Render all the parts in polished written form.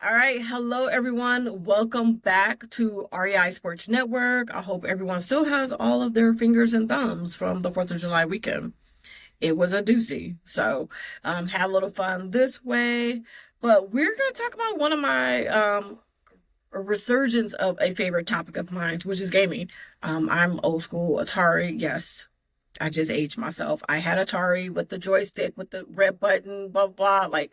All right, hello everyone. Welcome back to REI Sports Network. I hope everyone still has all of their fingers and thumbs from the 4th of July weekend. It was a doozy. So, had a little fun this way. But we're going to talk about one of my a resurgence of a favorite topic of mine, which is gaming. I'm old school Atari. Yes, I just aged myself. I had Atari with the joystick with the red button, blah blah. Like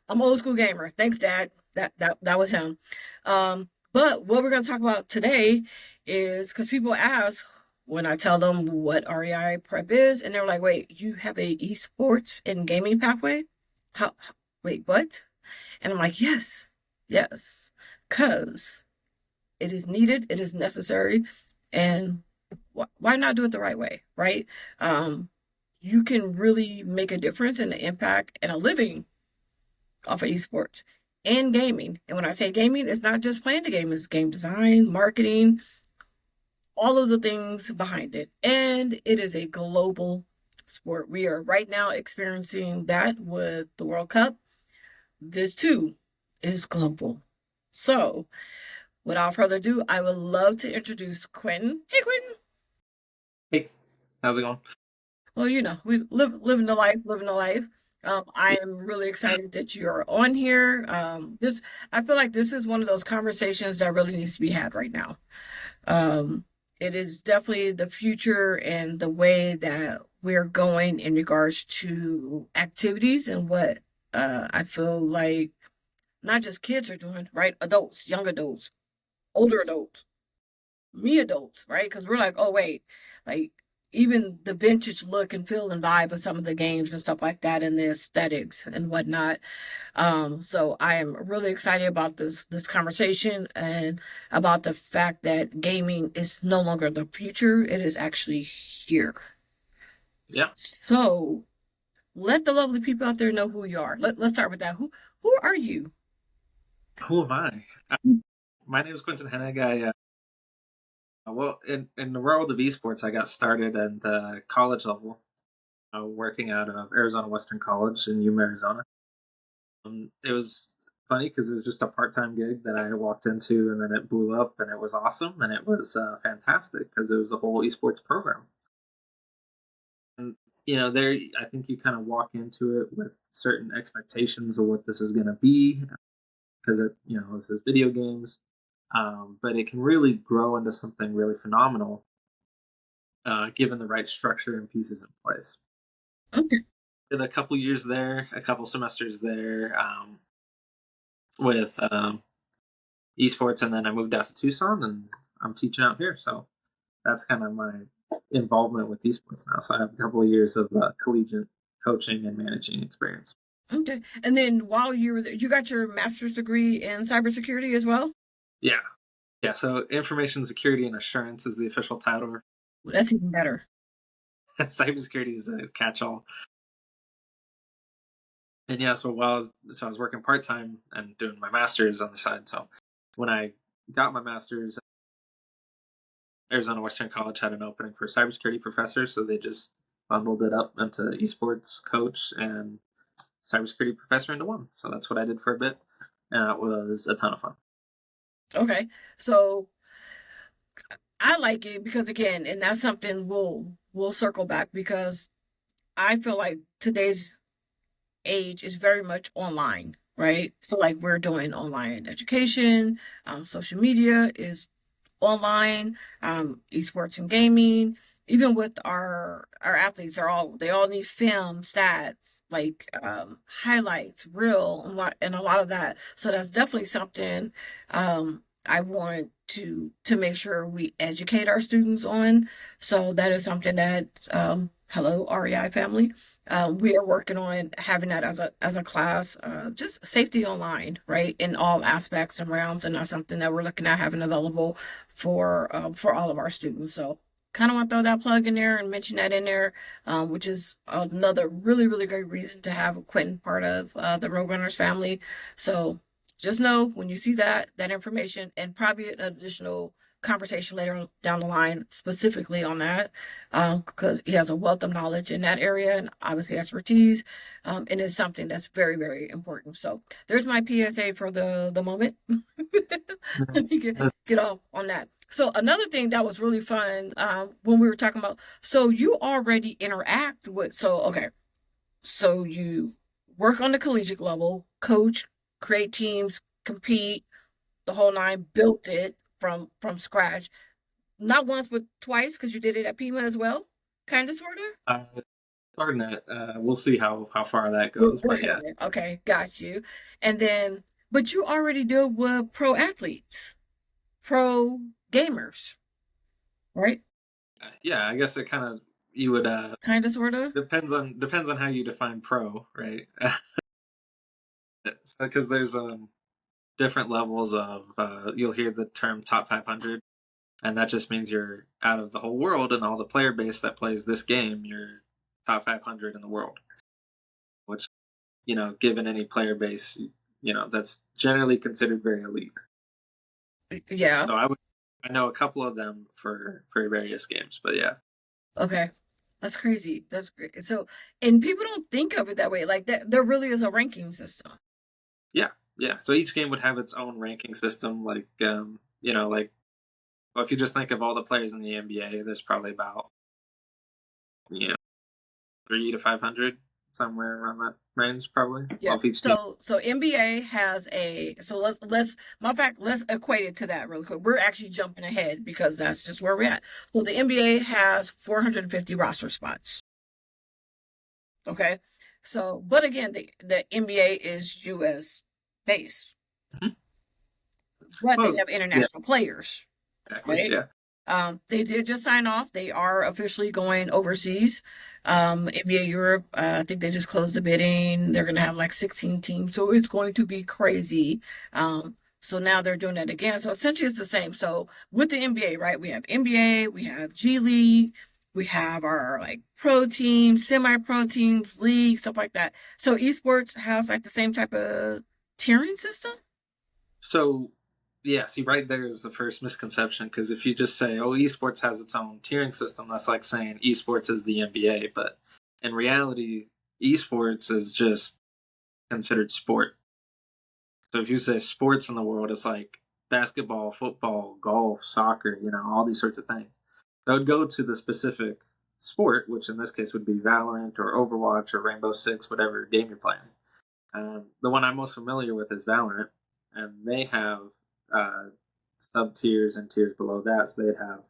I'm an old school gamer. Thanks, Dad. That was him. But what we're gonna talk about today is because people ask when I tell them what REI prep is, and they're like, "Wait, you have a esports and gaming pathway? Wait, what?" And I'm like, "Yes, yes, because it is needed, it is necessary, and why not do it the right way, right? Um, you can really make a difference and an impact and a living off of esports and gaming. And when I say gaming, it's not just playing the game, it's game design, marketing, all of the things behind it. And it is a global sport. We are right now experiencing that with the World Cup. This too is global. So, without further ado, I would love to introduce Quentin. Hey, Quentin. Hey, how's it going? Well, we living the life, living the life. I am really excited that you're on here. I feel like this is one of those conversations that really needs to be had right now. Um, it is definitely the future and the way that we're going in regards to activities and what I feel like not just kids are doing, right? Adults, young adults, older adults, me adults, right? Because we're like, oh wait, like even the vintage look and feel and vibe of some of the games and stuff like that, and the aesthetics and whatnot. So I am really excited about this conversation and about the fact that gaming is no longer the future; it is actually here. Yeah, So let the lovely people out there know who you are. Let's start with that. Who are you? who am I? My name is Quentin Hennig. In the world of esports, I got started at the college level, working out of Arizona Western College in Yuma, Arizona. It was funny because it was just a part-time gig that I walked into, and then it blew up, and it was awesome, and it was fantastic because it was a whole esports program. And there, I think you kind of walk into it with certain expectations of what this is going to be, because this is video games, but it can really grow into something really phenomenal, given the right structure and pieces in place. Okay. Did a couple years there, a couple semesters there, with esports, and then I moved out to Tucson, and I'm teaching out here. So that's kind of my involvement with esports now. So I have a couple of years of collegiate coaching and managing experience. Okay. And then while you were there, you got your master's degree in cybersecurity as well? Yeah, yeah. So information security and assurance is the official title. That's even better. Cybersecurity is a catch-all. And yeah, so I was working part time and doing my master's on the side. So when I got my master's, Arizona Western College had an opening for cybersecurity professor, so they just bundled it up into esports coach and cybersecurity professor into one. So that's what I did for a bit, and that was a ton of fun. Okay. So I like it because again, and that's something we'll circle back because I feel like today's age is very much online, right? So like we're doing online education, social media is online, esports and gaming. Even with our athletes, they all need film, stats, like highlights, real, and a lot of that. So that's definitely something I want to make sure we educate our students on. So that is something that hello REI family. We are working on having that as a class, just safety online, right, in all aspects and realms, and that's something that we're looking at having available for all of our students. So kind of want to throw that plug in there and mention that in there, which is another really great reason to have a Quentin part of the Roadrunners family. So just know when you see that information and probably an additional conversation later down the line specifically on that, because he has a wealth of knowledge in that area and obviously expertise, and it's something that's very, very important. So there's my PSA for the moment. Yeah. Let me get off on that. So another thing that was really fun, when we were talking about, so you already interact with, so okay, so you work on the collegiate level, coach, create teams, compete, the whole nine, built it from scratch. Not once, but twice, because you did it at Pima as well, kind of, sort of. Uh, Starting at, we'll see how far that We're goes, but working yeah. on it. Okay, got you. And then, but you already deal with pro athletes, pro gamers, right? Yeah, I guess it kind of, you would, Kind of, sort of. depends on how you define pro, right? So because there's different levels of, you'll hear the term top 500, and that just means you're out of the whole world and all the player base that plays this game. You're top 500 in the world, which, given any player base, that's generally considered very elite. Yeah. So I know a couple of them for various games, but yeah. Okay. That's crazy. That's great. So, and people don't think of it that way. Like that, there really is a ranking system. Yeah, yeah. So each game would have its own ranking system. Like, like, well, if you just think of all the players in the NBA, there's probably about, you know 300 to 500, somewhere around that range, probably Yeah. off each team. So NBA has a, so let's matter of fact, let's equate it to that really quick. We're actually jumping ahead because that's just where we're at. So the NBA has 450 roster spots. Okay. So, but again, the NBA is US based, Mhm. but they Oh, have yeah, international players, exactly. right? Yeah. They did just sign off. They are officially going overseas. NBA Europe, I think they just closed the bidding. They're going to have like 16 teams. So it's going to be crazy. So now they're doing that again. So essentially it's the same. So with the NBA, right? We have NBA, we have G League, we have our like pro teams, semi-pro teams, league, stuff like that. So esports has like the same type of tiering system. So, yeah, see, right there is the first misconception, because if you just say, oh, esports has its own tiering system, that's like saying esports is the NBA. But in reality, esports is just considered sport. So if you say sports in the world, it's like basketball, football, golf, soccer, all these sorts of things. So I would go to the specific sport, which in this case would be Valorant or Overwatch or Rainbow Six, whatever game you're playing. The one I'm most familiar with is Valorant, and they have uh, sub tiers and tiers below that. So they'd have,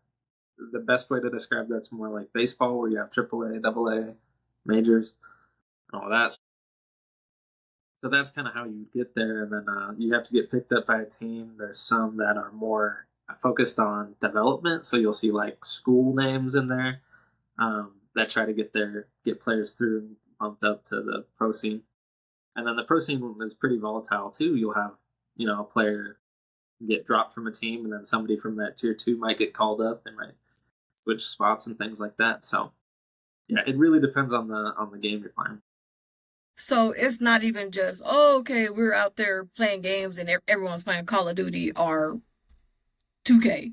the best way to describe that's more like baseball, where you have AAA, AA, majors, and all that. So that's kind of how you get there, and then you have to get picked up by a team. There's some that are more focused on development, so you'll see like school names in there, that try to get players through and bumped up to the pro scene. And then the pro scene is pretty volatile too. You'll have, a player get dropped from a team, and then somebody from that tier two might get called up. They might switch spots and things like that. So yeah, it really depends on the game you're playing. So it's not even just, oh, okay, we're out there playing games and everyone's playing Call of Duty or 2K,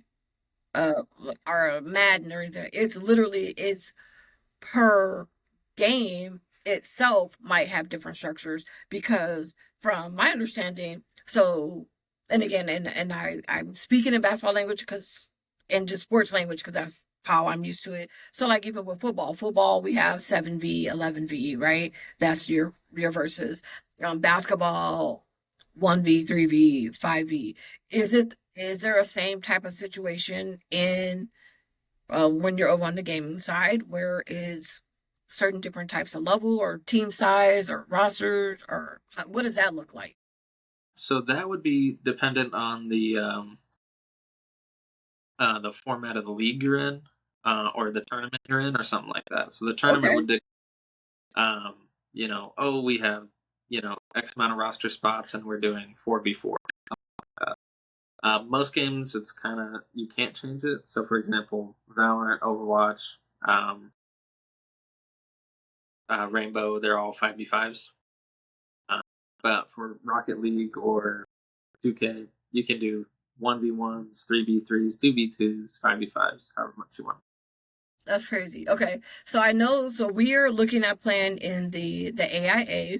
or Madden or anything. It's literally, it's per game itself might have different structures because from my understanding, so, and again, and I'm speaking in basketball language because, and just sports language because that's how I'm used to it. So like even with football we have 7v, 11v, right? That's your versus. Basketball 1v, 3v, 5v. Is there a same type of situation in, when you're over on the gaming side, where is certain different types of level or team size or rosters, or what does that look like? So that would be dependent on the format of the league you're in, or the tournament you're in, or something like that. So the tournament Okay. would, oh, we have, X amount of roster spots, and we're doing 4v4. Most games, it's kind of, you can't change it. So, for example, Valorant, Overwatch, um, Rainbow, they're all 5v5s. Uh, but for Rocket League or 2K, you can do 1v1s, 3v3s, 2v2s, 5v5s, however much you want. That's crazy. Okay. So I know, so we are looking at playing in the AIA,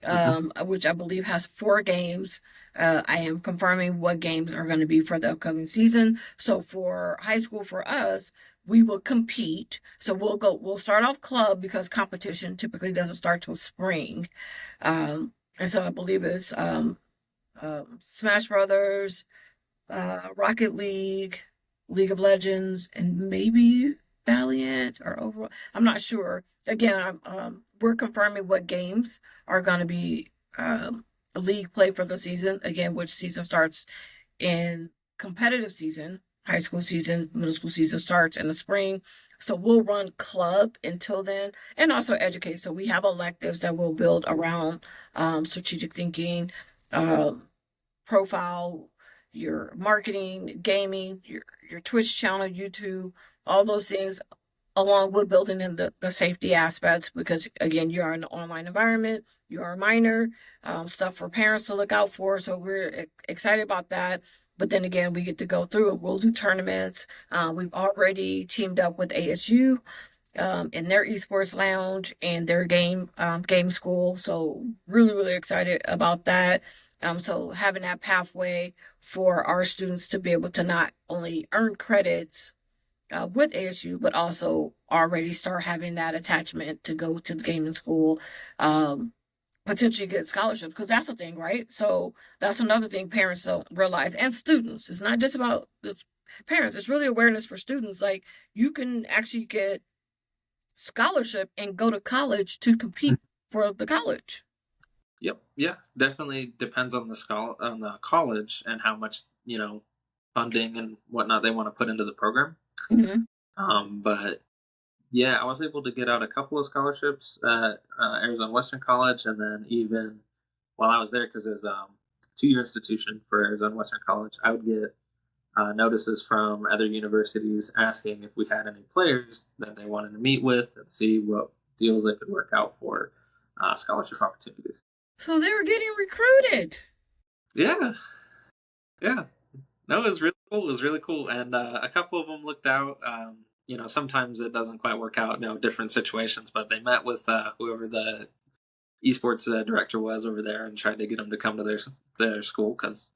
Mm-hmm. which I believe has 4 games. I am confirming what games are going to be for the upcoming season. So for high school, for us, we will compete. So we'll start off club because competition typically doesn't start till spring. And so I believe it's Smash Brothers, Rocket League, League of Legends, and maybe Valiant or Overwatch. I'm not sure. Again, we're confirming what games are going to be league play for the season. Again, which season starts in competitive season. High school season, middle school season starts in the spring. So we'll run club until then and also educate. So we have electives that will build around strategic thinking, um, profile, your marketing, gaming, your Twitch channel, YouTube, all those things, along with building in the safety aspects, because again, you are in an online environment, you are a minor, stuff for parents to look out for. So we're excited about that. But then again, we get to go through and we'll do tournaments. We've already teamed up with ASU in their esports lounge and their game school. So really excited about that. So having that pathway for our students to be able to not only earn credits with ASU, but also already start having that attachment to go to the gaming school, potentially get scholarships, because that's the thing, right? So that's another thing parents don't realize, and students. It's not just about this parents. It's really awareness for students. Like you can actually get scholarship and go to college to compete for the college. Yep. Yeah. Definitely depends on on the college and how much funding and whatnot they want to put into the program. Mm-hmm. But yeah, I was able to get out a couple of scholarships at Arizona Western College, and then even while I was there, because it was a 2-year institution for Arizona Western College, I would get notices from other universities asking if we had any players that they wanted to meet with and see what deals they could work out for scholarship opportunities. So they were getting recruited. Yeah, yeah. No, it was really cool. It was really cool, and a couple of them looked out. Sometimes it doesn't quite work out. Different situations, but they met with whoever the esports director was over there and tried to get them to come to their school because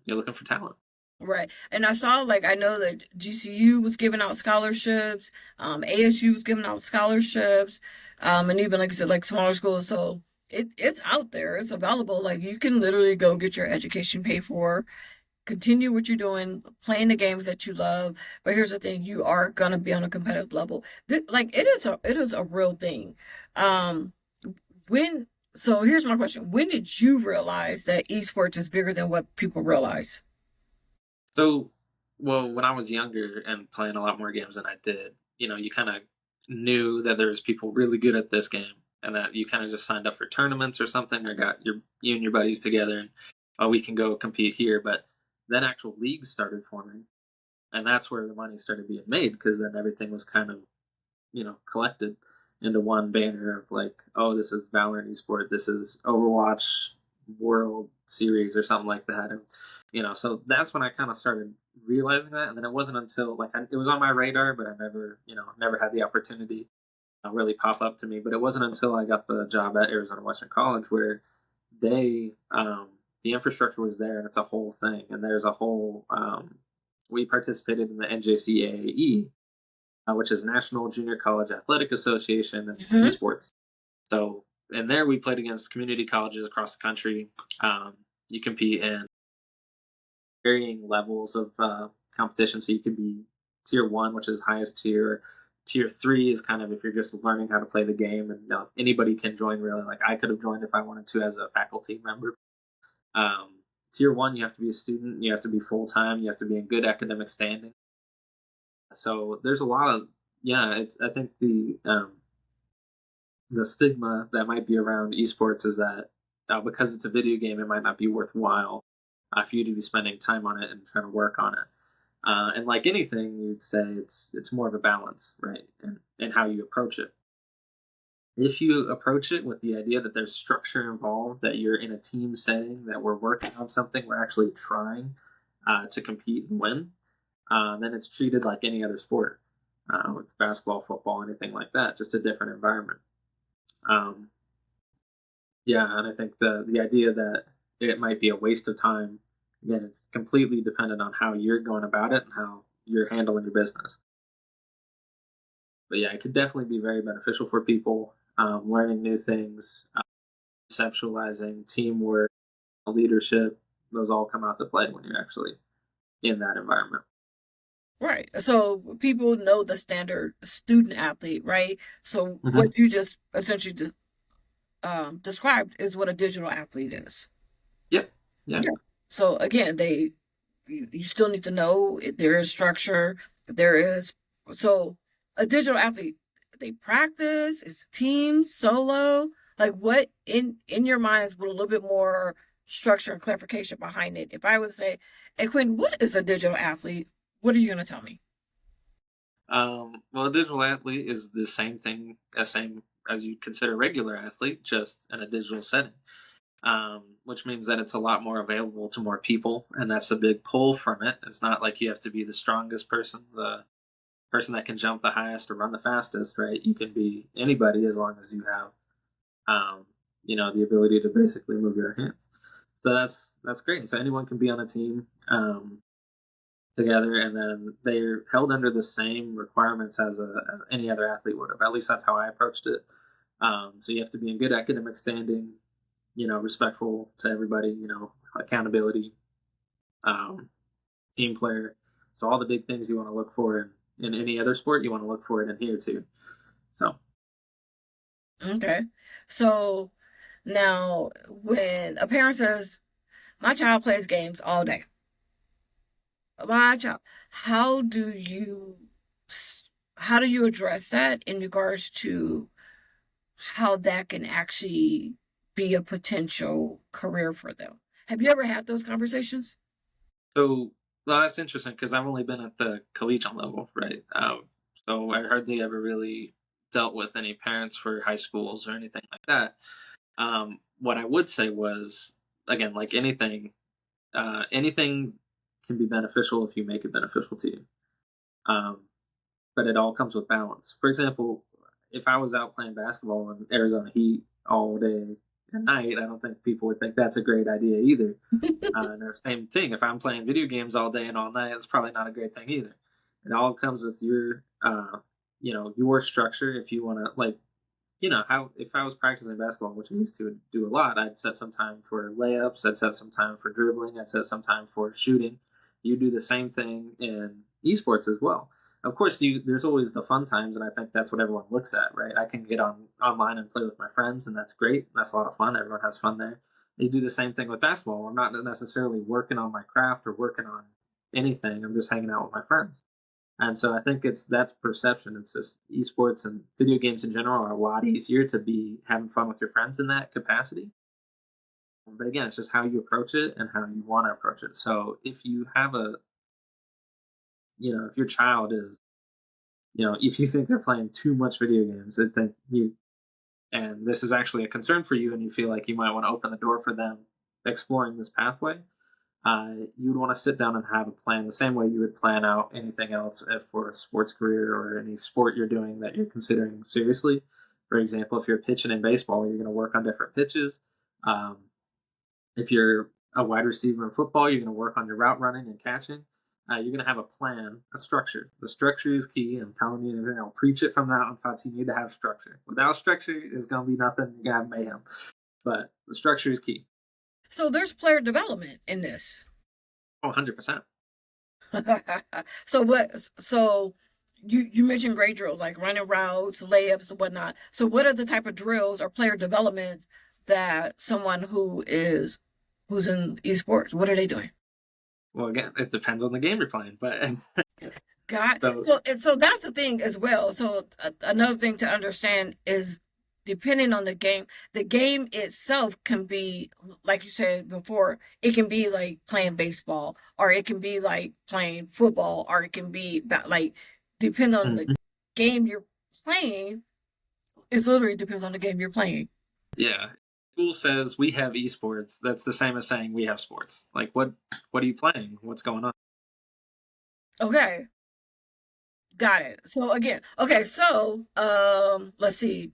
you're looking for talent. Right. And I saw, like, I know that GCU was giving out scholarships, ASU was giving out scholarships, and even, like I said, like smaller schools. So it's out there, it's available. Like, you can literally go get your education paid for, continue what you're doing, playing the games that you love. But here's the thing, you are gonna be on a competitive level. Like, it is a real thing. Um, when, so here's my question. When did you realize that esports is bigger than what people realize? So, well, when I was younger and playing a lot more games than I did, you kind of knew that there was people really good at this game, and that you kind of just signed up for tournaments or something, or got you and your buddies together, and oh, we can go compete here. But then actual leagues started forming, and that's where the money started being made because then everything was kind of collected into one banner of like, oh, this is Valorant Esport, this is Overwatch World Series or something like that, and so that's when I kind of started realizing that, and then it wasn't until it was on my radar, but I never had the opportunity really pop up to me. But it wasn't until I got the job at Arizona Western College where they the infrastructure was there, and it's a whole thing, and there's a whole we participated in the NJCAE, which is National Junior College Athletic Association and Hmm. esports. So, and there we played against community colleges across the country. You compete in varying levels of competition. So you could be tier 1, which is highest tier. Tier 3 is kind of if you're just learning how to play the game, and anybody can join. Really, like I could have joined if I wanted to as a faculty member. Um, Tier 1, you have to be a student. You have to be full time. You have to be in good academic standing. So there's a lot of I think the stigma that might be around esports is that because it's a video game, it might not be worthwhile for you to be spending time on it and trying to work on it. And like anything, you'd say it's more of a balance, right? And how you approach it. If you approach it with the idea that there's structure involved, that you're in a team setting, that we're working on something, we're actually trying, to compete and win, then it's treated like any other sport. With basketball, football, anything like that, just a different environment. Um, yeah, and I think the idea that it might be a waste of time, again, it's completely dependent on how you're going about it and how you're handling your business. But yeah, it could definitely be very beneficial for people, learning new things, conceptualizing, teamwork, leadership. Those all come out to play when you're actually in that environment. Right. So people know the standard student athlete, right? So Hmm. what you just essentially described is what a digital athlete is. Yep. Yeah. Yeah. So again, you still need to know there is structure. There is so a digital athlete. They practice. It's team, solo. Like what in your mind is with a little bit more structure and clarification behind it. If I would say, "Hey Quinn, what is a digital athlete?" What are you going to tell me? Well, a digital athlete is the same as you consider a regular athlete, just in a digital setting. Which means that it's a lot more available to more people, and that's a big pull from it. It's not like you have to be the strongest person, the person that can jump the highest or run the fastest, right? You can be anybody as long as you have, um, the ability to basically move your hands. So that's great. And so anyone can be on a team together, and then they're held under the same requirements as any other athlete would have. At least that's how I approached it. So you have to be in good academic standing, respectful to everybody, accountability, um, team player. So all the big things you want to look for in any other sport, you want to look for it in here too. So Okay. So now when a parent says, "My child plays games all day," my child, how do you how do you address that in regards to how that can actually be a potential career for them? Have you ever had those conversations? so well, that's interesting because I've only been at the collegiate level, right? So I hardly ever really dealt with any parents for high schools or anything like that. What I would say was, again, like anything can be beneficial if you make it beneficial to you. Um, but it all comes with balance. For example, if I was out playing basketball in Arizona heat all day and night, I don't think people would think that's a great idea either. And the same thing, if I'm playing video games all day and all night, it's probably not a great thing either. It all comes with your structure. If you want to, like, how if I was practicing basketball, which I used to do a lot, I'd set some time for layups, I'd set some time for dribbling, I'd set some time for shooting. You do the same thing in esports as well. Of course, there's always the fun times, and I think that's what everyone looks at, right? I can get online and play with my friends, and that's great. That's a lot of fun. Everyone has fun there. You do the same thing with basketball. I'm not necessarily working on my craft or working on anything. I'm just hanging out with my friends. And so I think that's perception. It's just esports and video games in general are a lot easier to be having fun with your friends in that capacity. But again, it's just how you approach it and how you want to approach it. So if you have if your child is, if you think they're playing too much video games, I think and this is actually a concern for you, and you feel like you might want to open the door for them exploring this pathway, you would want to sit down and have a plan the same way you would plan out anything else for a sports career or any sport you're doing that you're considering seriously. For example, if you're pitching in baseball, you're going to work on different pitches. Um, if you're a wide receiver in football, you're going to work on your route running and catching. You're going to have a plan, a structure. The structure is key. I'm telling you, preach it from the mountaintops. You need to have structure. Without structure, it's going to be nothing. You're going to have mayhem. But the structure is key. So there's player development in this. Oh, 100%. So what? So you mentioned great drills like running routes, layups, and whatnot. So what are the type of drills or player developments that someone who's in esports, what are they doing? Well, again, it depends on the game you're playing, but God, so so that's the thing as well. So another thing to understand is depending on the game itself can be like you said before. It can be like playing baseball, or it can be like playing football, or it can be like depend on the mhm. game you're playing. It literally depends on the game you're playing. Yeah, school says we have esports, that's the same as saying we have sports. Like, what are you playing? What's going on? Okay, got it. So again, okay, so let's see.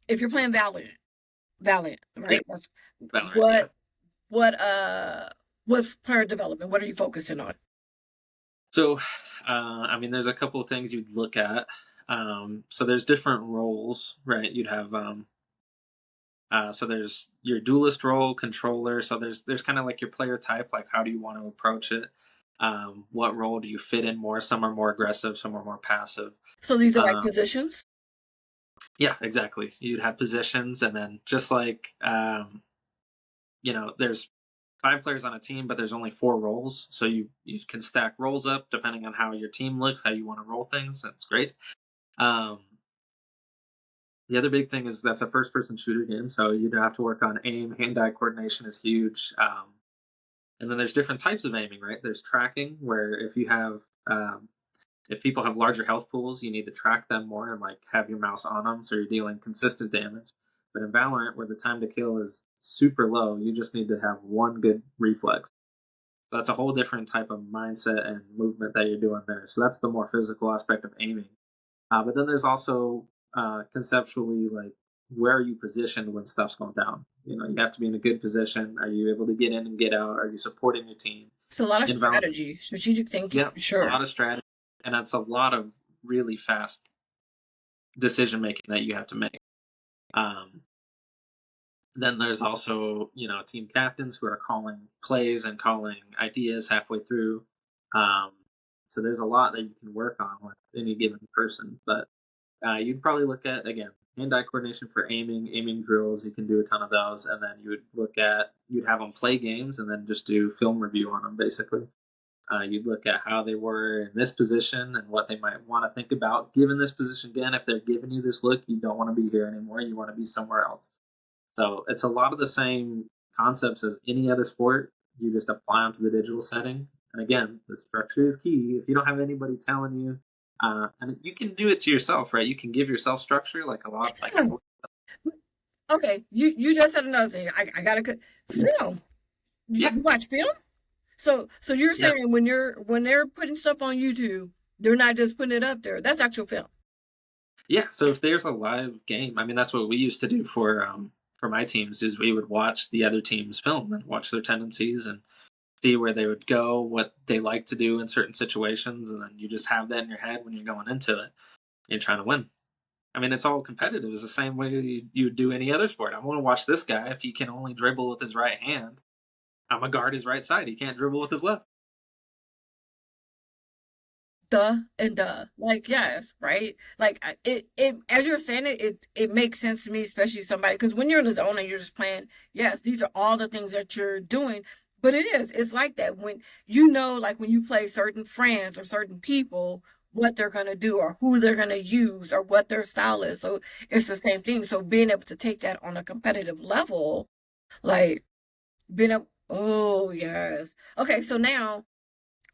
If you're playing Valiant, Yeah, right? That's Valorant. Yeah. what what uh what's player development? What are you focusing on? So, I mean, there's a couple of things you'd look at. So there's different roles, right? You'd have so there's your duelist role, controller. So there's kind of like your player type, like how do you want to approach it? What role do you fit in more? Some are more aggressive, some are more passive. So these are like Um, positions. yeah, exactly. You'd have positions, and then just like there's 5 players on a team, but there's only 4 roles, so you can stack roles up depending on how your team looks, how you want to roll things. That's great. Um, the other big thing is that's a first-person shooter game, so you'd have to work on aim, hand-eye coordination is huge. And then there's different types of aiming, right? There's tracking, where if people have larger health pools, you need to track them more and like have your mouse on them so you're dealing consistent damage. But in Valorant, where the time to kill is super low, you just need to have one good reflex. So that's a whole different type of mindset and movement that you're doing there. So that's the more physical aspect of aiming. But then there's also conceptually, like, where are you positioned when stuff's going down? You have to be in a good position. Are you able to get in and get out? Are you supporting your team? So a lot of In Valorant, strategy, strategic thinking, yeah, for a sure. lot of strategy, and that's a lot of really fast decision making that you have to make. Um, then there's also team captains who are calling plays and calling ideas halfway through. Um, so there's a lot that you can work on with any given person, but you'd probably look at, again, hand-eye coordination for aiming drills. You can do a ton of those, and then you'd have them play games, and then just do film review on them. Basically, you'd look at how they were in this position and what they might want to think about given this position. Again, if they're giving you this look, you don't want to be here anymore. You want to be somewhere else. So it's a lot of the same concepts as any other sport. You just apply them to the digital setting. And again, the structure is key. If you don't have anybody telling you, and you can do it to yourself, right? You can give yourself structure, like a lot, like Yeah. Okay, you just said another thing. I gotta film. yeah, You watch film? So you're yeah, saying when they're putting stuff on YouTube, they're not just putting it up there. That's actual film. yeah. So if there's a live game, I mean, that's what we used to do for my teams. Is we would watch the other teams film and watch their tendencies and see where they would go, what they like to do in certain situations, and then you just have that in your head when you're going into it. You're trying to win. I mean, it's all competitive. It's the same way you would do any other sport. I want to watch this guy. If he can only dribble with his right hand, I'm gonna guard his right side. He can't dribble with his left. Duh and duh. Like, yes, right? Like it as you're saying it makes sense to me, especially somebody because when you're in the zone and you're just playing, yes, these are all the things that you're doing. But it's like that when like when you play certain friends or certain people, what they're gonna do or who they're gonna use or what their style is. So it's the same thing. So being able to take that on a competitive level, like being able, oh yes. Okay, so now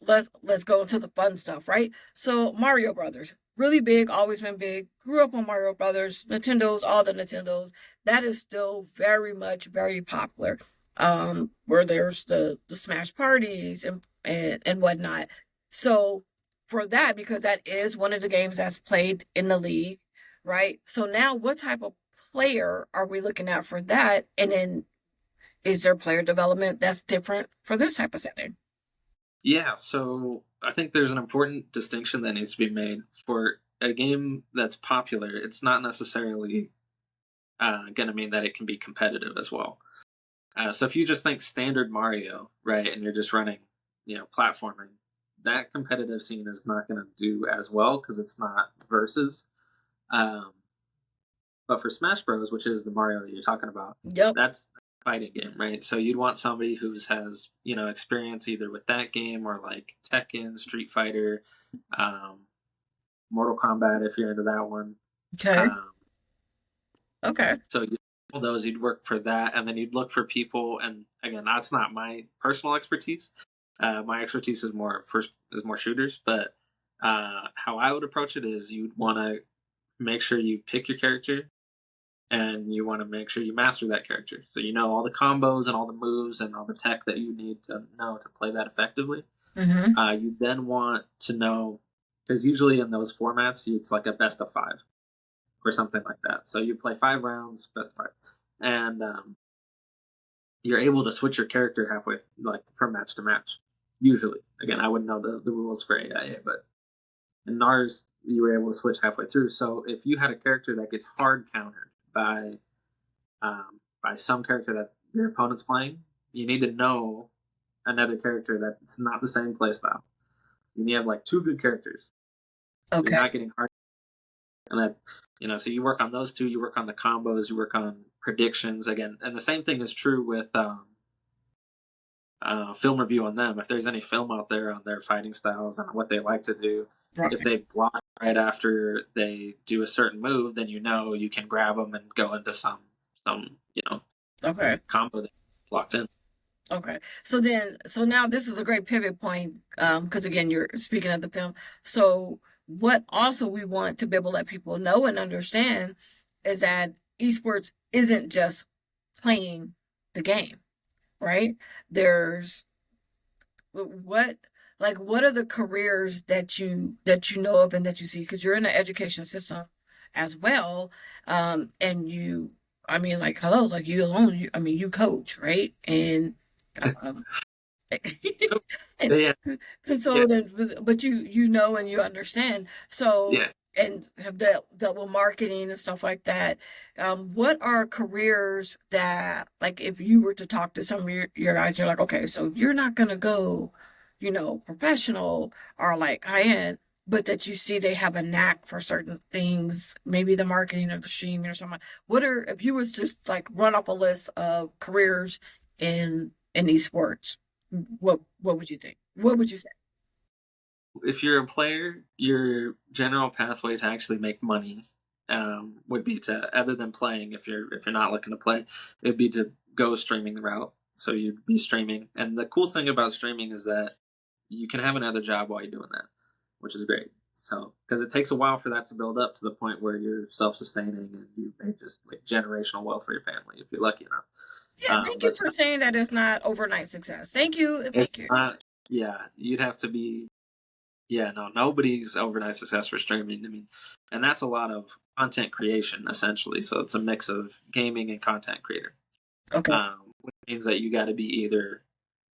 let's go into the fun stuff, right? So Mario Brothers, really big, always been big. Grew up on Mario Brothers, Nintendos, all the Nintendos. That is still very much very popular. Where there's the Smash parties and whatnot. So for that, because that is one of the games that's played in the league, right? So now, what type of player are we looking at for that? And then, is there player development that's different for this type of setting? Yeah, so I think there's an important distinction that needs to be made for a game that's popular. It's not necessarily going to mean that it can be competitive as well. So if you just think standard Mario, right, and you're just running, platforming, that competitive scene is not going to do as well because it's not versus. Um, but for Smash Bros, which is the Mario that you're talking about, Yep. that's a fighting game, right? So you'd want somebody who's has experience either with that game or like Tekken, Street Fighter, um, Mortal Kombat if you're into that one. Okay. Um, Okay. so all those you'd work for that, and then you'd look for people. And again, that's not my personal expertise. My expertise is more shooters, but how I would approach it is you'd want to make sure you pick your character and you want to make sure you master that character. So you know all the combos and all the moves and all the tech that you need to know to play that effectively. Mm-hmm. You then want to know, because usually in those formats, it's like a best of 5 or something like that. So you play 5 rounds, best of 5. And you're able to switch your character halfway, like from match to match. Usually, again, I wouldn't know the rules for AIA, but in ours, you were able to switch halfway through. So if you had a character that gets hard countered by some character that your opponent's playing, you need to know another character that's not the same playstyle. You need to have like 2 good characters. So you're Okay. not getting hard, and that so you work on those 2. You work on the combos. You work on predictions again, and the same thing is true with film review on them. If there's any film out there on their fighting styles and what they like to do, Right. if they block right after they do a certain move, then you can grab them and go into some Okay. combo that blocked in. Okay. So now this is a great pivot point, because again, you're speaking of the film. So what also we want to be able to let people know and understand is that esports isn't just playing the game, right? There's what what are the careers that you know of and that you see, because you're in the education system as well, and you, I mean, like, hello, like you alone, I mean, you coach, right? And um, So, and yeah, yeah, so then, but you know and you understand. So yeah. and have dealt with marketing and stuff like that. What are careers that, like, if you were to talk to some of your guys, you're like, okay, so you're not gonna go, professional or like high end, but that you see they have a knack for certain things, maybe the marketing of the streaming or something. What are, if you was just like run up a list of careers in esports, what would you think? What would you say? If you're a player, your general pathway to actually make money would be to, other than playing, if you're not looking to play, it'd be to go streaming the route. So you'd be streaming, and the cool thing about streaming is that you can have another job while you're doing that, which is great. So because it takes a while for that to build up to the point where you're self-sustaining and you make just like generational wealth for your family if you're lucky enough. Yeah, thank you But for saying that it's not overnight success. Thank you. it's Thank you. not. Yeah, you'd have to be. Yeah, no, nobody's overnight success for streaming. I mean, and that's a lot of content creation essentially. So it's a mix of gaming and content creator, Okay. which means that you got to be either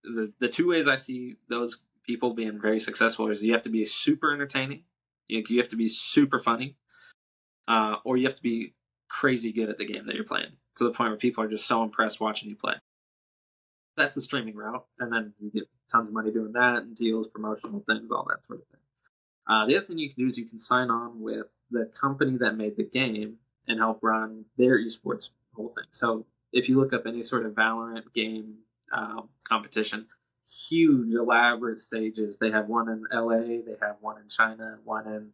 the 2 ways I see those people being very successful is you have to be super entertaining, you have to be super funny, or you have to be crazy good at the game that you're playing to the point where people are just so impressed watching you play. That's the streaming route, and then you get tons of money doing that and deals, promotional things, all that sort of thing. The other thing you can do is you can sign on with the company that made the game and help run their esports whole thing. So if you look up any sort of Valorant game competition, huge elaborate stages. They have one in LA, they have one in China, one in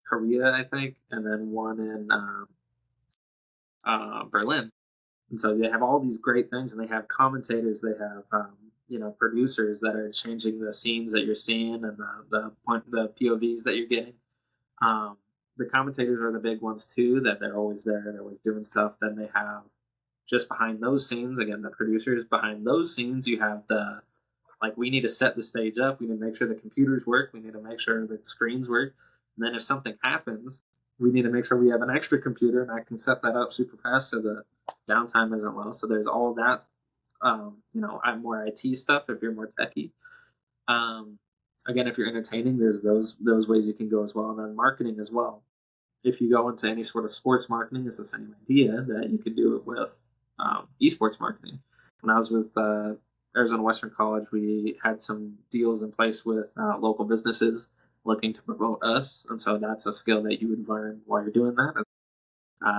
Korea, I think, and then one in Berlin. And so they have all these great things, and they have commentators, they have producers that are changing the scenes that you're seeing and the POVs that you're getting. The commentators are the big ones too, that they're always there, they're always doing stuff. Then they have just behind those scenes, again, the producers behind those scenes. You have the, like, we need to set the stage up, we need to make sure the computers work, we need to make sure the screens work, and then if something happens, we need to make sure we have an extra computer and I can set that up super fast so the downtime isn't low. So there's all that. I'm more IT stuff if you're more techie. Um, Again, if you're entertaining, there's those ways you can go as well, and then marketing as well. If you go into any sort of sports marketing, it's the same idea that you could do it with esports marketing. When I was with Arizona Western College, we had some deals in place with local businesses looking to promote us, and so that's a skill that you would learn while you're doing that.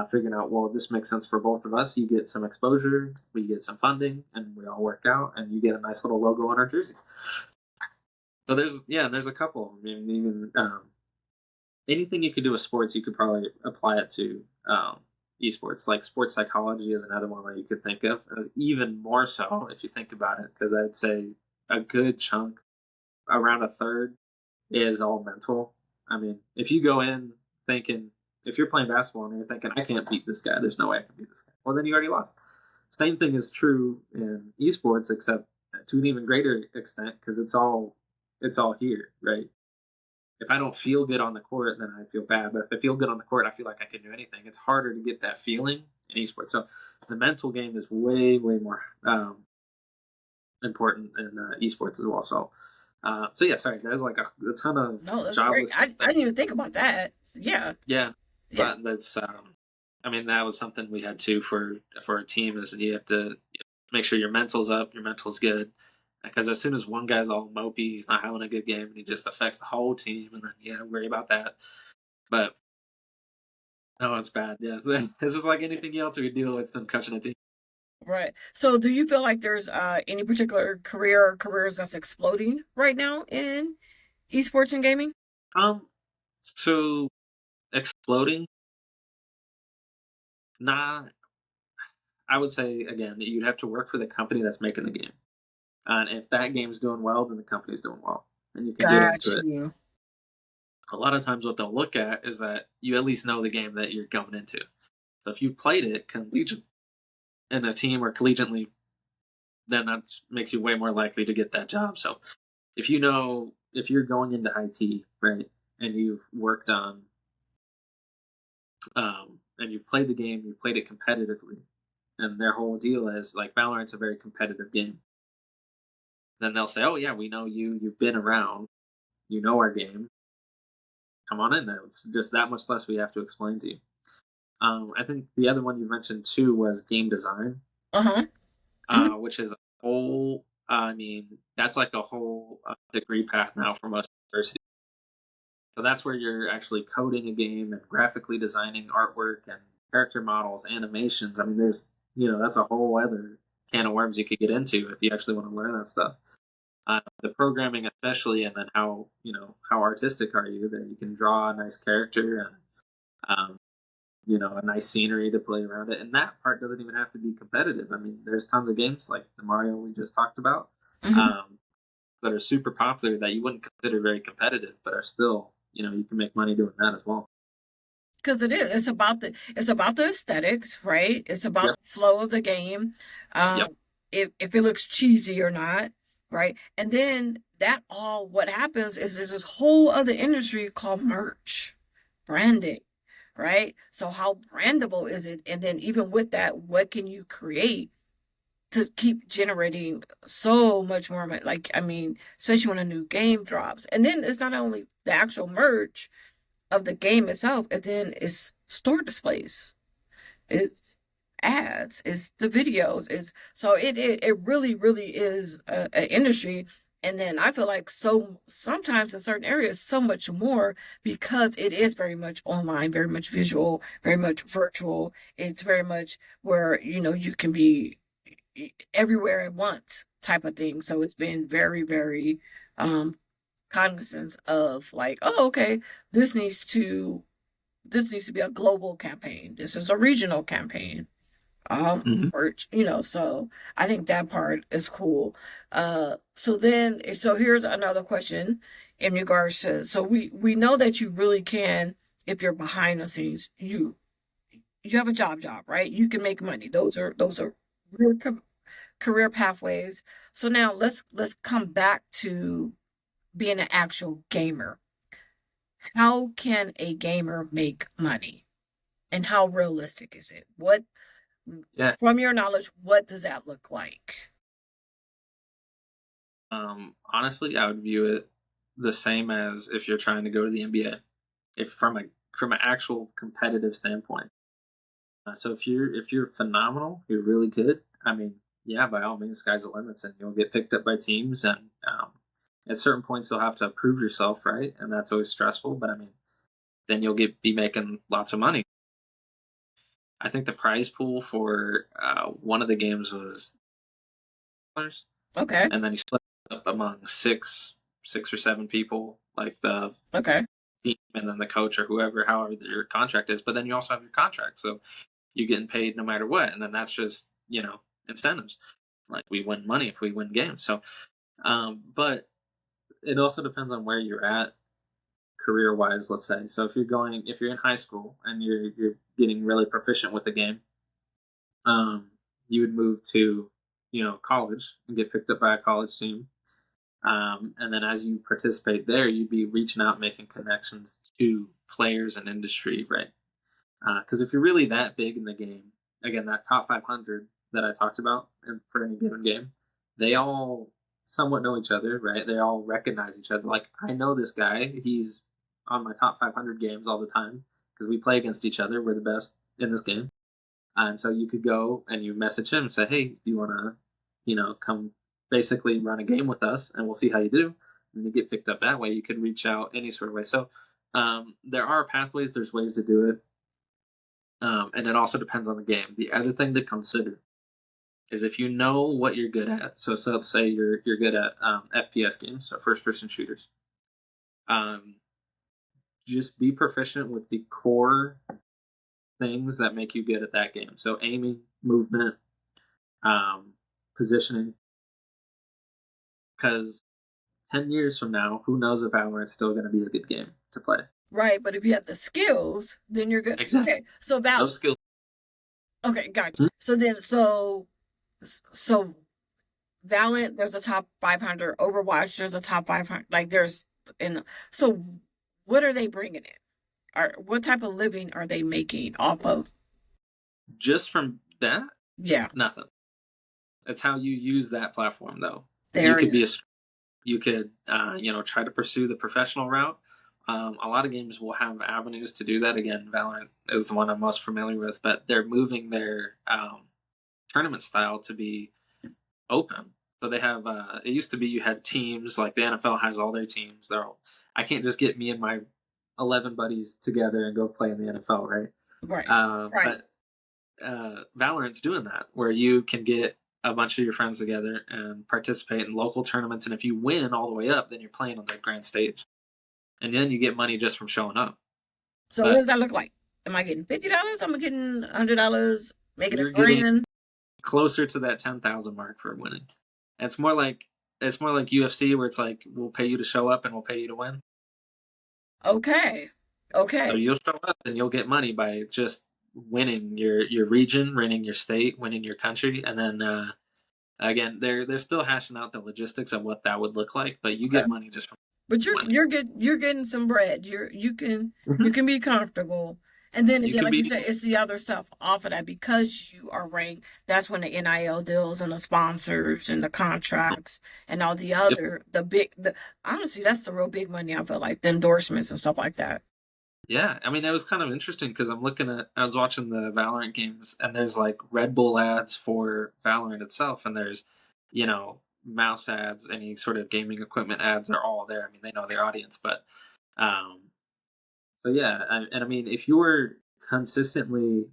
Figuring out, well, this makes sense for both of us. You get some exposure, we get some funding, and we all work out, and you get a nice little logo on our jersey. So there's a couple. I mean, even anything you could do with sports, you could probably apply it to esports. Like sports psychology is another one that you could think of, even more so if you think about it, because I would say a good chunk, around a third, is all mental. I mean, if you go in thinking if you're playing basketball and you're thinking, I can't beat this guy, there's no way I can beat this guy. Well, then you already lost. Same thing is true in esports, except to an even greater extent because it's all here, right? If I don't feel good on the court, then I feel bad. But if I feel good on the court, I feel like I can do anything. It's harder to get that feeling in esports. So the mental game is way, way more important in esports as well. So yeah, sorry, there's like a ton of No, that's job great. listing I things. didn't even think about that. Yeah. Yeah, Yeah. but that's I mean that was something we had too for a team is you have to make sure your mental's up, your mental's good. Because as soon as one guy's all mopey, he's not having a good game, and he just affects the whole team, and then you got to worry about that. But no, it's bad. Yeah, it's just like anything else we deal with in coaching a team. Right. So do you feel like there's any particular career or careers that's exploding right now in esports and gaming? Um, so exploding, nah. I would say again that you'd have to work for the company that's making the game, and if that game's doing well, then the company's doing well, and you can get Got into it. you. A lot of times, what they'll look at is that you at least know the game that you're going into. So if you've played it collegiate in a team or collegiately, then that makes you way more likely to get that job. So if you're going into IT, right, and you've worked on and you've played the game, you've played it competitively, and their whole deal is like Valorant's a very competitive game. Then they'll say, "Oh yeah, we know you. You've been around. You know our game. Come on in." There, it's just that much less we have to explain to you. I think the other one you mentioned too was game design, Uh-huh. Mhm. which is a whole. I mean, that's like a whole degree path now for most universities. So that's where you're actually coding a game and graphically designing artwork and character models, animations. I mean, there's that's a whole other can of worms you could get into if you actually want to learn that stuff. The programming, especially, and then how artistic are you that you can draw a nice character and a nice scenery to play around it. And that part doesn't even have to be competitive. I mean, there's tons of games like the Mario we just talked about Mhm. um, that are super popular that you wouldn't consider very competitive, but are still, you can make money doing that as well. Because it is. It's about the aesthetics, right? It's about Yep. the flow of the game. Um, Yep. if it looks cheesy or not, right? And then that all what happens is there's this whole other industry called merch, branding, right? So how brandable is it? And then even with that, what can you create to keep generating so much more money? Like, I mean, especially when a new game drops. And then it's not only the actual merch of the game itself, and then it's store displays, it's ads, it's the videos, it's so it really really is an industry. And then I feel like so sometimes in certain areas so much more because it is very much online, very much visual, very much virtual. It's very much where you can be everywhere at once type of thing. So it's been very very um cognizance of like, oh, okay, this needs to this needs to be a global campaign. This is a regional campaign. Hmm. Or so I think that part is cool. So here's another question in regards to, so we know that you really can, if you're behind the scenes, you have a job, right? You can make money. Those are real career pathways. So now let's come back to being an actual gamer. How can a gamer make money? And how realistic is it? What, Yeah. from your knowledge, what does that look like? Honestly, I would view it the same as if you're trying to go to the NBA, if from an actual competitive standpoint. So if you're phenomenal, you're really good. I mean, yeah, by all means, sky's the limits, and you'll get picked up by teams. And at certain points, you'll have to prove yourself, right? And that's always stressful. But I mean, then you'll be making lots of money. I think the prize pool for one of the games was dollars, Okay. and then you split it up among six or seven people, like the Okay. team and then the coach or whoever, however your contract is. But then you also have your contract, so you're getting paid no matter what, and then that's just incentives. Like we win money if we win games. So, but it also depends on where you're at. career wise, let's say. So if you're in high school and you're getting really proficient with the game, um, you would move to, college and get picked up by a college team. And then as you participate there, you'd be reaching out, making connections to players and industry, right? Because if you're really that big in the game, again, that top 500 that I talked about for any given game, they all somewhat know each other, right? They all recognize each other. Like, I know this guy. He's on my top 500 games all the time because we play against each other. We're the best in this game. And so you could go and you message him and say, hey, do you want to, come basically run a game with us and we'll see how you do. And you get picked up that way. You could reach out any sort of way. So there are pathways, there's ways to do it. And it also depends on the game. The other thing to consider is if you know what you're good at. So let's say you're good at FPS games, so first person shooters. Just be proficient with the core things that make you good at that game. So aiming, movement, positioning. Because 10 years from now, who knows if Valorant's still going to be a good game to play. Right, but if you have the skills, then you're good. Exactly. Okay, so those skills. Okay, gotcha. So then, so Valorant, there's a top 500. Overwatch, there's a top 500. Like so what are they bringing in? Or what type of living are they making off of? Just from that? Yeah, Nothing. That's how you use that platform, though. there You could be you could try to pursue the professional route. A lot of games will have avenues to do that. Again, Valorant is the one I'm most familiar with, but they're moving their tournament style to be open. So they have. It used to be you had teams, like the NFL has all their teams. I can't just get me and my 11 buddies together and go play in the NFL, right? Right. Right. But Valorant's doing that, where you can get a bunch of your friends together and participate in local tournaments, and if you win all the way up, then you're playing on the grand stage, and then you get money just from showing up. So what does that look like? Am I getting $50? Am I getting $100? Making a grand? Closer to that 10,000 mark for winning. It's more like UFC, where it's like we'll pay you to show up and we'll pay you to win. Okay. So you'll show up and you'll get money by just winning your region, winning your state, winning your country, and then again, they're still hashing out the logistics of what that would look like, but you get money just from. But you're getting some bread. You can be comfortable. And then again, like you said, it's the other stuff off of that because you are ranked. That's when the NIL deals and the sponsors and the contracts and all the other honestly, that's the real big money. I feel like the endorsements and stuff like that. Yeah, I mean, it was kind of interesting because I was watching the Valorant games, and there's like Red Bull ads for Valorant itself, and there's, mouse ads, any sort of gaming equipment ads, they're all there. I mean, they know their audience, but, so yeah, and I mean, if you were consistently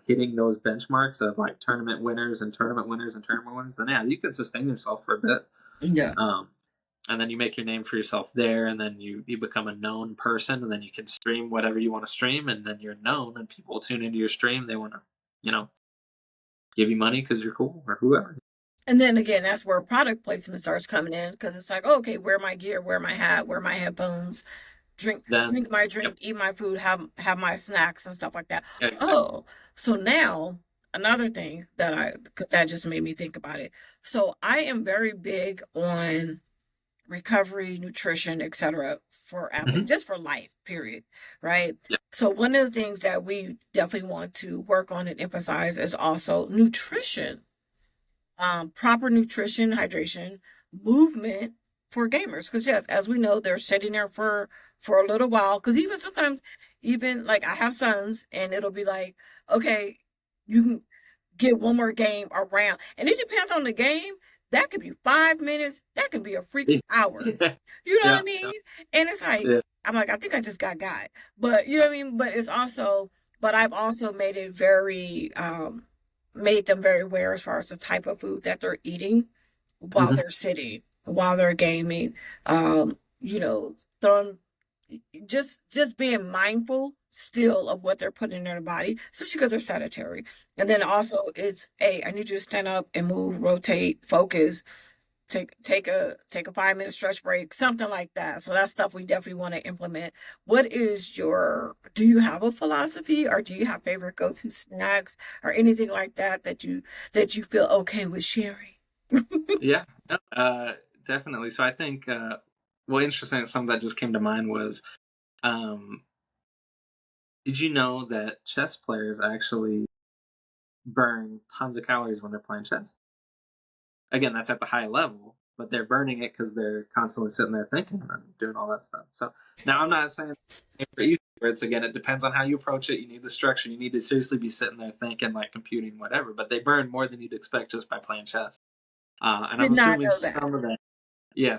hitting those benchmarks of like tournament winners and tournament winners and tournament winners, then yeah, you could sustain yourself for a bit. Yeah. And then you make your name for yourself there, and then you become a known person, and then you can stream whatever you want to stream, and then you're known, and people tune into your stream. They want to, give you money because you're cool or whoever. And then again, that's where product placement starts coming in because it's like, okay, wear my gear, wear my hat, wear my headphones, drink my drink, eat my food, have my snacks and stuff like that. Exactly. Oh, so now another thing that just made me think about it. So I am very big on recovery, nutrition, etc. for athletes, just for life, period. Right. Yeah. So one of the things that we definitely want to work on and emphasize is also nutrition. Proper nutrition, hydration, movement for gamers. Because yes, as we know, they're sitting there for a little while. Because even sometimes, even like I have sons, and it'll be like, okay, you can get one more game around, and it depends on the game. That could be 5 minutes. That could be a freaking hour. You know what I mean? And it's like, I'm like, I think I just got. But you know what I mean? But it's also, but I've also made it very, made them very aware as far as the type of food that they're eating while they're sitting, while they're gaming. Throwing, just being mindful still of what they're putting in their body, especially because they're sedentary. And then also it's, hey, I need you to stand up and move, rotate, focus. take a 5 minute stretch break, something like that. So that's stuff we definitely want to implement. What is your do you have a philosophy, or do you have favorite go-to snacks or anything like that you feel okay with sharing? Yeah, no, definitely. So I think, well, interesting. Something that just came to mind was, um, did you know that chess players actually burn tons of calories when they're playing chess? Again, that's at the high level, but they're burning it because they're constantly sitting there thinking and doing all that stuff. So now I'm not saying for esports, again, it depends on how you approach it. You need the structure. You need to seriously be sitting there thinking, like computing, whatever. But they burn more than you'd expect just by playing chess. And Did I'm not assuming know that. some of that, yeah,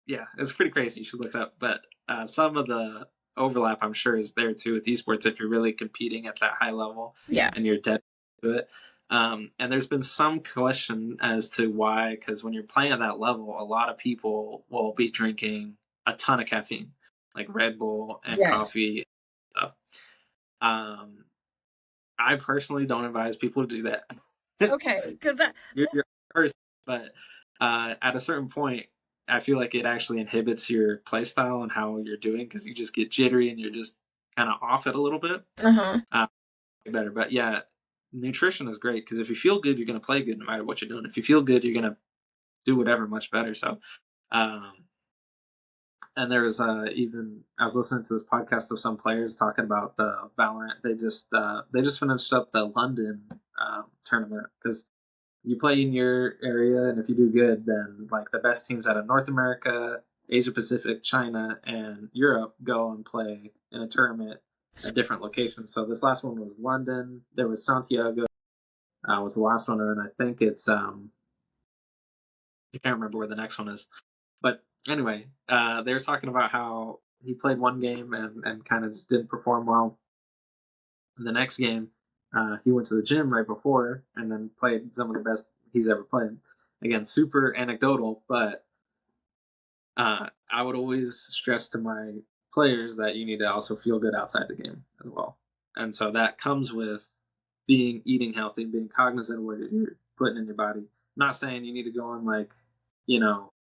yeah, it's pretty crazy. You should look it up. But some of the overlap, I'm sure, is there too with esports if you're really competing at that high level Yeah. and you're dedicated to it. And there's been some question as to why, because when you're playing at that level, a lot of people will be drinking a ton of caffeine, like Red Bull and Yes. coffee and stuff. Um, I personally don't advise people to do that. Okay, because that You're first, but at a certain point, I feel like it actually inhibits your play style and how you're doing because you just get jittery and you're just kind of off it a little bit. uh-huh. Uh, Better, but yeah, nutrition is great because if you feel good, you're gonna play good no matter what you're doing. If you feel good, you're gonna do whatever much better. So, um, and there was even I was listening to this podcast of some players talking about the Valorant. They just finished up the London tournament because you play in your area, and if you do good, then like the best teams out of North America, Asia Pacific, China, and Europe go and play in a tournament at different locations. So this last one was London. There was Santiago. Was the last one, and then I think it's I can't remember where the next one is. But anyway, they were talking about how he played one game and kind of just didn't perform well. In the next game, he went to the gym right before and then played some of the best he's ever played. Again, super anecdotal, but I would always stress to my players that you need to also feel good outside the game as well. And so that comes with being eating healthy, being cognizant of what you're putting in your body. Not saying you need to go on like, you know,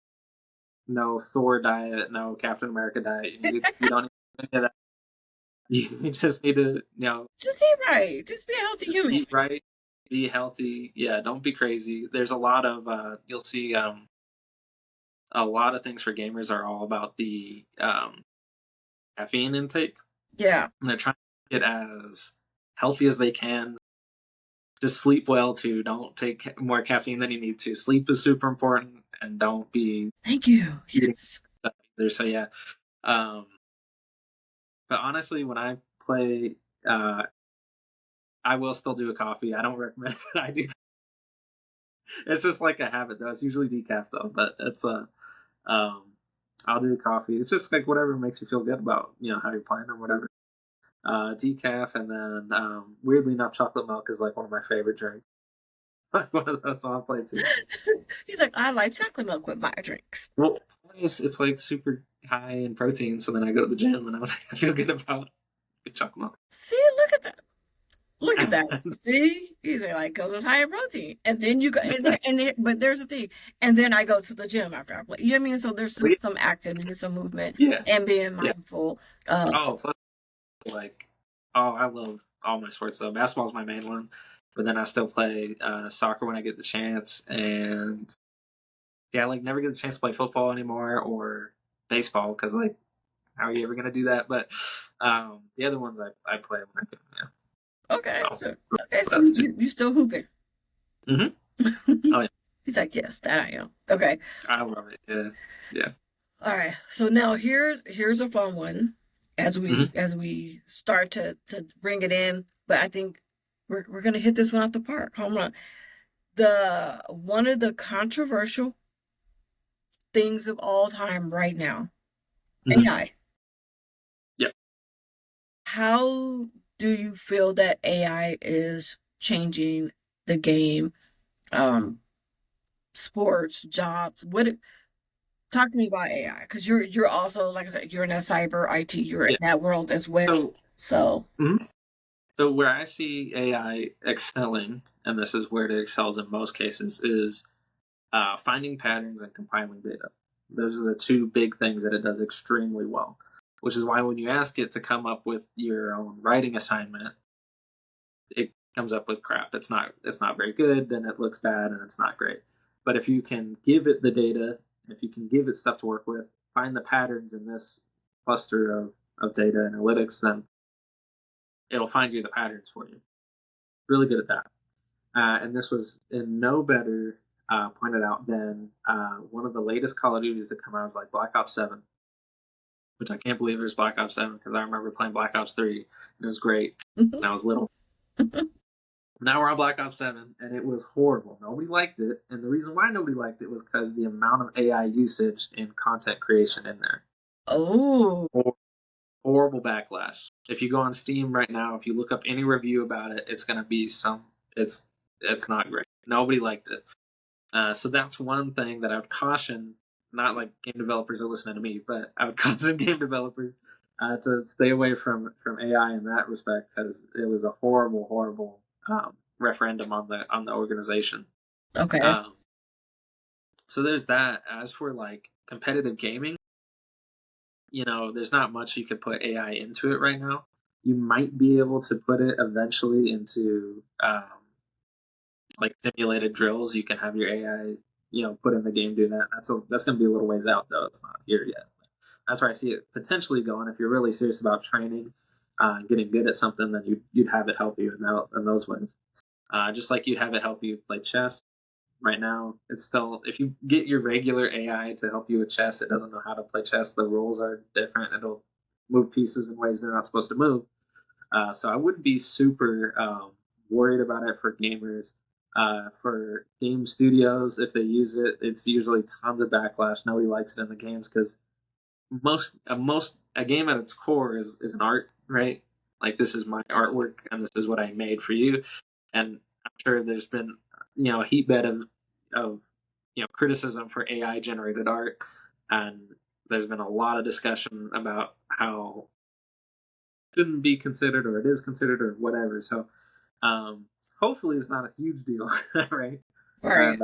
no Thor diet, no Captain America diet. You don't need any of that. You just need to, Just eat right. Just be a healthy just human. eat right, be healthy. Yeah, don't be crazy. There's a lot of you'll see a lot of things for gamers are all about the caffeine intake, Yeah. and they're trying to get as healthy as they can. Just sleep well too. Don't take more caffeine than you need to. Sleep is super important, and don't be Thank you. eating Yes. stuff either. So yeah, um, but honestly, when I play, uh, I will still do a coffee. I don't recommend it, but I do. It's just like a habit though. It's usually decaf though, but it's a um, I'll do coffee. It's just like whatever makes you feel good about how you're playing or whatever. Decaf, and then weirdly enough, chocolate milk is like one of my favorite drinks. One of those I'll play too. He's like, I like chocolate milk with my drinks. Well, it's like super high in protein, so then I go to the gym and I feel good about good chocolate See, look at that. Look at that. milk. See, he's like, because it's high in protein. And then you go, but there's the thing. And then I go to the gym after I play. You know what I mean? So there's some activity, some movement, Yeah, and being yeah. mindful. Oh, plus like, oh, I love all my sports though. Basketball's my main one, but then I still play soccer when I get the chance, and yeah, I like never get the chance to play football anymore or baseball because like, how are you ever gonna do that? But the other ones I play when I can. Yeah, Okay, so so that's too. you still hooping? Mm-hmm. Oh yeah, He's like, yes, that I am. Okay, I love it. Yeah, yeah. all right. So now here's a fun one as we Mm-hmm. as we start to bring it in. But I think we're gonna hit this one off the park. Home run. The one of the controversial things of all time right now, Mm-hmm. AI. Yep. How do you feel that AI is changing the game? Um, sports, jobs. Talk to me about AI because you're also like I said, you're in that cyber IT, you're in Yeah. that world as well. So, So mhm. So where I see AI excelling, and this is where it excels in most cases, is finding patterns and compiling data. Those are the two big things that it does extremely well. Which is why when you ask it to come up with your own writing assignment, it comes up with crap. It's not very good, and it looks bad, and it's not great. But if you can give it the data, if you can give it stuff to work with, find the patterns in this cluster of data analytics, then it'll find you the patterns for you. Really good at that. And this was in no better pointed out than one of the latest Call of Duties that come out was like Black Ops 7, which I can't believe there's Black Ops 7 because I remember playing Black Ops 3 and it was great when I was little. Now we're on Black Ops 7 and it was horrible. Nobody liked it. And the reason why nobody liked it was because the amount of AI usage in content creation in there. Oh. Horrible backlash. If you go on Steam right now, if you look up any review about it, it's going to be it's not great. Nobody liked it. So that's one thing that I would caution, not like game developers are listening to me, but I would caution game developers to stay away from AI in that respect because it was a horrible referendum on the organization. Okay. So there's that. As for like competitive gaming, there's not much you could put AI into it right now. You might be able to put it eventually into like simulated drills. You can have your AI, put in the game do that. That's going to be a little ways out though. It's not here yet. That's where I see it potentially going. If you're really serious about training, getting good at something, then you'd have it help you in those ways. Just like you'd have it help you play chess. Right now, it's still, if you get your regular AI to help you with chess, it doesn't know how to play chess. The rules are different. It'll move pieces in ways they're not supposed to move. So I wouldn't be super worried about it for gamers. For game studios, if they use it, it's usually tons of backlash. Nobody likes it in the games because a game at its core is an art, right? Like, this is my artwork and this is what I made for you. And I'm sure there's been a heat bed of criticism for AI generated art, and there's been a lot of discussion about how it shouldn't be considered or it is considered or whatever. So hopefully it's not a huge deal, right? Right.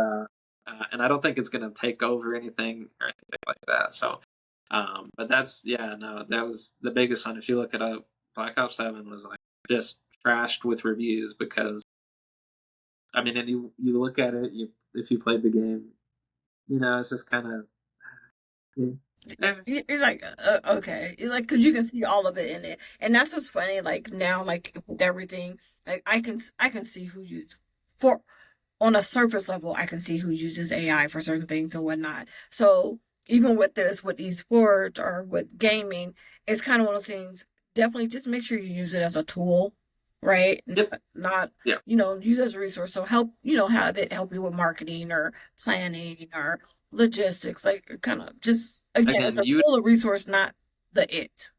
And I don't think it's going to take over anything or anything like that. So, but that was the biggest one. If you look it up, Black Ops 7 was like just trashed with reviews because, I mean, and you look at it, if you played the game, it's just kind of. You're like, okay. You're like, because you can see all of it in it, and that's what's funny. Like now, like with everything, like I can see who use for on a surface level. I can see who uses AI for certain things and whatnot. So even with this, with esports or with gaming, it's kind of one of those things. Definitely, just make sure you use it as a tool, right? Yep. Not Yeah. use it as a resource. So help have it help you with marketing or planning or logistics, like kind of just again, it's Again, a tool, a resource, not the it.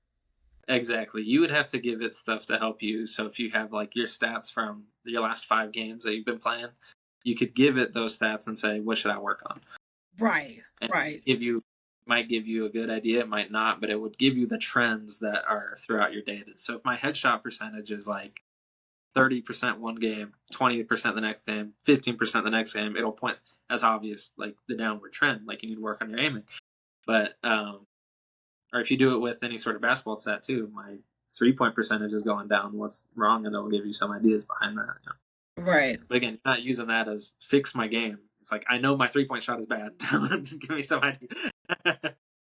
exactly. You would have to give it stuff to help you. So if you have like your stats from your last 5 games that you've been playing, you could give it those stats and say, "What should I work on?" Right, And right, might give you a good idea. It might not, but it would give you the trends that are throughout your data. So if my headshot percentage is like 30% one game, 20% the next game, 15% the next game, it'll point as obvious like the downward trend. Like you need to work on your aiming. But or if you do it with any sort of basketball stat too, my 3-point percentage is going down. What's wrong? And it'll give you some ideas behind that. right. But again, you're not using that as fix my game. It's like, I know my 3-point shot is bad. Give me some idea.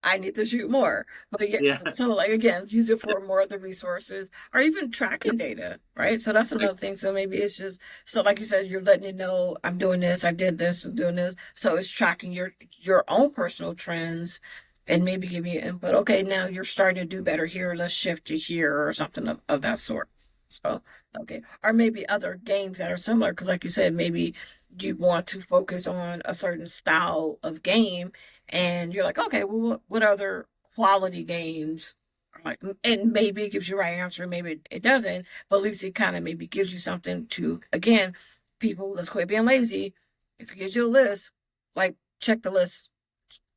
I need to shoot more. But yeah, Yeah. so like again, use it for more of the resources or even tracking data, right? So that's another thing. So maybe it's just so like you said, you're letting it know I'm doing this, I did this, I'm doing this. So it's tracking your own personal trends and maybe giving you input. Okay, now you're starting to do better here. Let's shift to here or something of that sort. So okay, or maybe other games that are similar because, like you said, maybe you want to focus on a certain style of game and you're like, okay, well, what other quality games are like, and maybe it gives you the right answer, maybe it doesn't, but at least it kind of maybe gives you something to, again, people, let's quit being lazy. If it gives you a list, like check the list,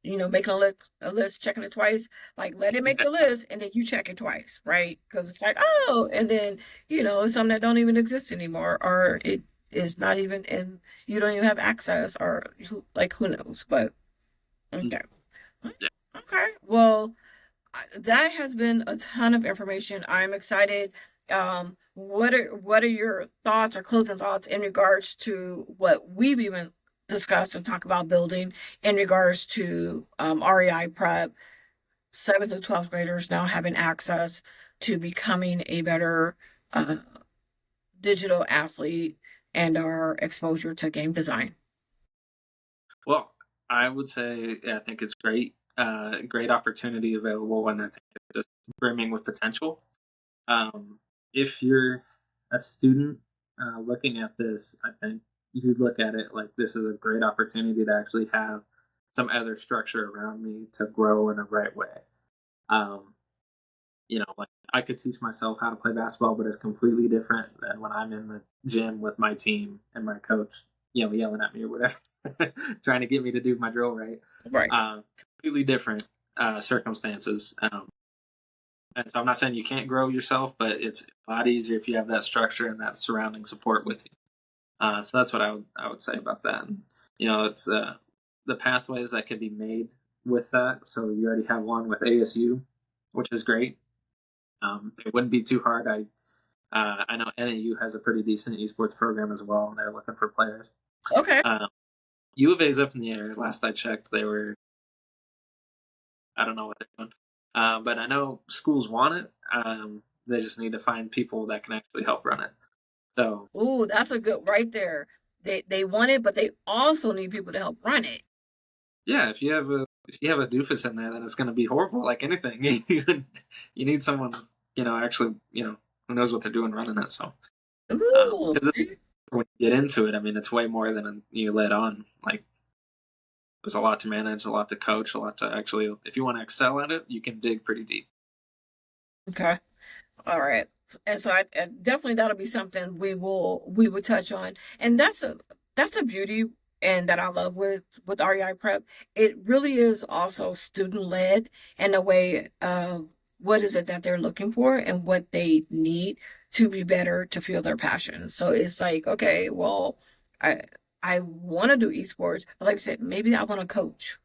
making a list, checking it twice, like let it make the list and then you check it twice, right? Because it's like, oh, and then, it's something that don't even exist anymore, or is not even in, you don't even have access, or who knows, but okay. Yeah. Okay. Well, that has been a ton of information. I'm excited. What are your thoughts or closing thoughts in regards to what we've even discussed and talked about building in regards to REI prep, 7th to 12th graders now having access to becoming a better uh, digital athlete and our exposure to game design. Well, I would say I think it's great. Great opportunity available, and I think it's just brimming with potential. Um, if you're a student looking at this, I think you look at it like this is a great opportunity to actually have some other structure around me to grow in a right way. Um, like I could teach myself how to play basketball, but it's completely different than when I'm in the gym with my team and my coach, yelling at me or whatever, trying to get me to do my drill right. Right. Completely different circumstances. And so I'm not saying you can't grow yourself, but it's a lot easier if you have that structure and that surrounding support with you. So that's what I would say about that. And, it's the pathways that can be made with that. So you already have one with ASU, which is great. It wouldn't be too hard. I know NAU has a pretty decent esports program as well, and they're looking for players. Okay. U of A is up in the air. Last I checked, I don't know what they're doing, but I know schools want it. They just need to find people that can actually help run it. So Ooh, that's a good right there. They want it, but they also need people to help run it. yeah, if you have a doofus in there, then it's going to be horrible. Like anything, you need someone actually who knows what they're doing running it. So Ooh, because see? when you get into it, I mean, it's way more than you let on. Like there's a lot to manage, a lot to coach, a lot to actually. If you want to excel at it, you can dig pretty deep. Okay. All right. And so I definitely that'll be something we will touch on. And that's the beauty and that I love with REI Prep. It really is also student led in a way of what is it that they're looking for and what they need to be better to feel their passion. So it's like, okay, well, I I want to do esports, but like I said, maybe I want to coach.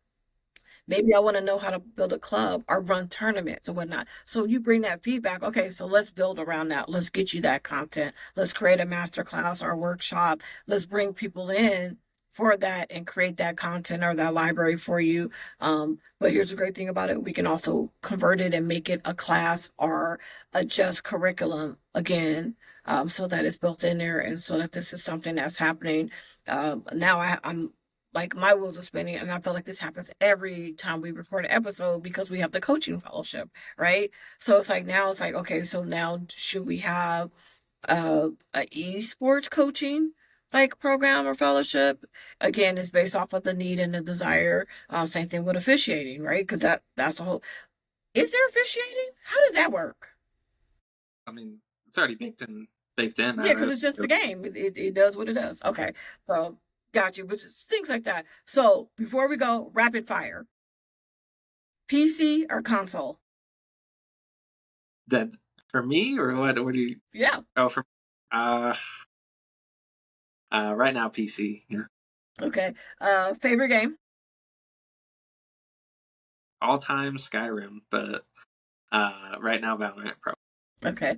Maybe I want to know how to build a club or run tournaments or whatnot. So you bring that feedback. Okay, so let's build around that. Let's get you that content. Let's create a master class or a workshop. Let's bring people in for that and create that content or that library for you. But here's the great thing about it. We can also convert it and make it a class or adjust curriculum again. So that it's built in there and so that this is something that's happening. Now I'm like my wheels are spinning and I feel like this happens every time we record an episode because we have the coaching fellowship, right? So it's like now it's like, okay, so now should we have a esports coaching like program or fellowship? Again, it's based off of the need and the desire. Same thing with officiating, right? Because that's the whole, is there officiating? How does that work? I mean, it's already baked in. Baked in. Yeah, because it's just the game. It does what it does. Okay. So got you, which is things like that. So before we go, rapid fire. PC or console? That for me or what? What do you? Yeah. Oh, for uh, right now PC. Yeah, Okay. Favorite game? all time Skyrim, but right now Valorant Pro. Okay.